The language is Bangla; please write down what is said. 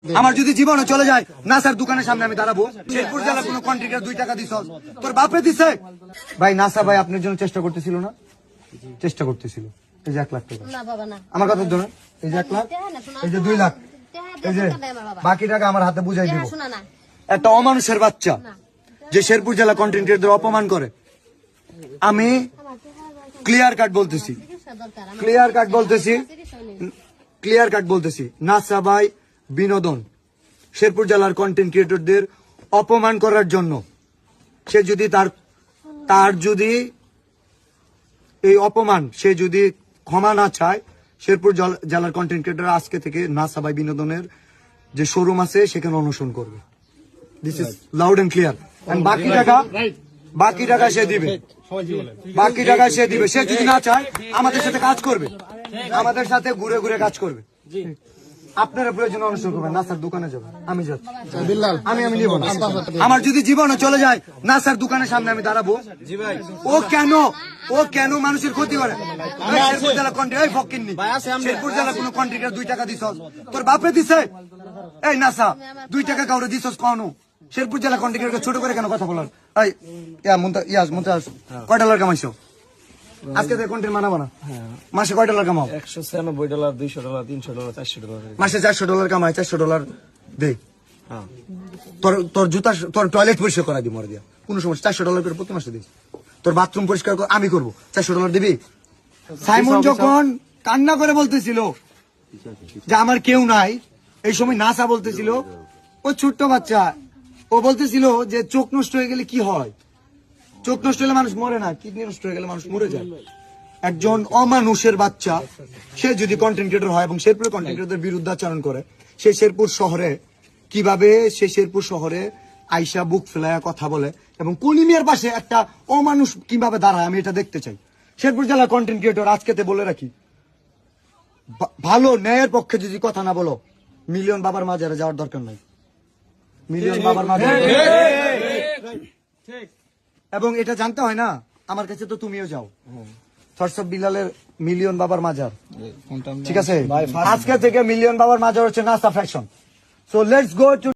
আমার যদি জীবনে চলে যায় না স্যার দোকানের সামনে আমি দাঁড়াবো। শেরপুর জেলার কোন কন্ট্রাক্টর 2 টাকা দিছ তোর বাপে দিছে ভাই? নাসা ভাই আপনার জন্য চেষ্টা করতেছিল না? চেষ্টা করতেছিল। এই যে 1 লাখ টাকা আমার কথা ধরেন, এই যে 1 লাখ, এই যে 2 লাখ, এই যে বাকি টাকা আমার হাতে বুঝাই দিব। একটা অমানুষের বাচ্চা যে শেরপুর জেলা কন্ট্রাক্টরদের অপমান করে, আমি ক্লিয়ার কাট বলতেছি, ক্লিয়ার কাট বলতেছি, ক্লিয়ার কাট বলতেছি, নাসা ভাই বিনোদন শেরপুর জেলার কন্টেন্ট ক্রিয়েটরদের অপমান করার জন্য সে যদি তার যদি এই অপমান সে যদি ক্ষমা না চায়, শেরপুর জেলার কন্টেন্ট ক্রিয়েটর আজকে থেকে নাসা ভাই বিনোদনের যে শোরুম আছে সেখানে অনশন করবে। This is loud and clear. বাকি টাকা সে দিবে, বাকি টাকা সে দিবে। সে যদি না চায় আমাদের সাথে কাজ করবে, আমাদের সাথে ঘুরে ঘুরে কাজ করবে। আপনারা প্রয়োজন অনুসরণ করবেন, না স্যার দোকানে যাবেন, আমি যাচ্ছি, আমি নিব না। আমার যদি জীবনে চলে যায় না স্যার দোকানের সামনে আমি দাঁড়াবো। ও কেন মানুষের ক্ষতি করে? শেরপুর জেলা শেরপুর জেলা কোন কন্ট্রাক্টর 2 টাকা দিছ তোর বাপে দিছে? এই নাসা 2 টাকা কাউরে দিছস কখনো? শেরপুর জেলা কন্ট্রাক্টরকে ছোট করে কেন কথা বলার? মুমতাজ কয় ডলার কামাইছো আজকে? কন্টেন্ট মানাবো না, মাসে কয় ডলার কামাও? $196, $200, $300, $400। মাসে $400 কামাই, $400 দে। তোর জুতা, তোর টয়লেট পরিষ্কার করা দিব মরে দিয়া কোনো সমস্যা। $400 করে প্রতি মাসে দিস। তোর বাথরুম পরিষ্কার আমি করবো, $400 দিবি? সাইমন যখন কান্না করে বলতেছিল যে আমার কেউ নাই, এই সময় নাসা বলতেছিল, ও ছোট্ট বাচ্চা, ও বলতেছিল যে চোখ নষ্ট হয়ে গেলে কি হয়? চোখ নষ্ট হলে মানুষ মরে না, কিডনি নষ্ট হয়ে গেলে মানুষ মরে যায়। একজন অমানুষের বাচ্চা সে যদি কন্টেন্ট ক্রিয়েটর হয় এবং শেরপুরের কন্টেন্ট ক্রিয়েটরদের বিরুদ্ধাচরণ করে, সে শেরপুর শহরে কিভাবে শেরপুর শহরে আইসা বুক ফেলায়া কথা বলে এবং কলিমিয়ার পাশে একটা অমানুষ কিভাবে দাঁড়ায়, আমি এটা দেখতে চাই। শেরপুর জেলার কন্টেন্ট ক্রিয়েটর আজকেতে বলে রাখি, ভালো ন্যায়ের পক্ষে যদি কথা না বলো, মিলিয়ন বাবার মাজারে যাওয়ার দরকার নাই। মিলিয়ন বাবার মাজারে, এবং এটা জানতে হয় না, আমার কাছে তো তুমিও যাও, থটস অফ বিলালের মিলিয়ন বাবার মাজার, ঠিক আছে? আজকে থেকে মিলিয়ন বাবার মাজার হচ্ছে NASA fashion. So let's go to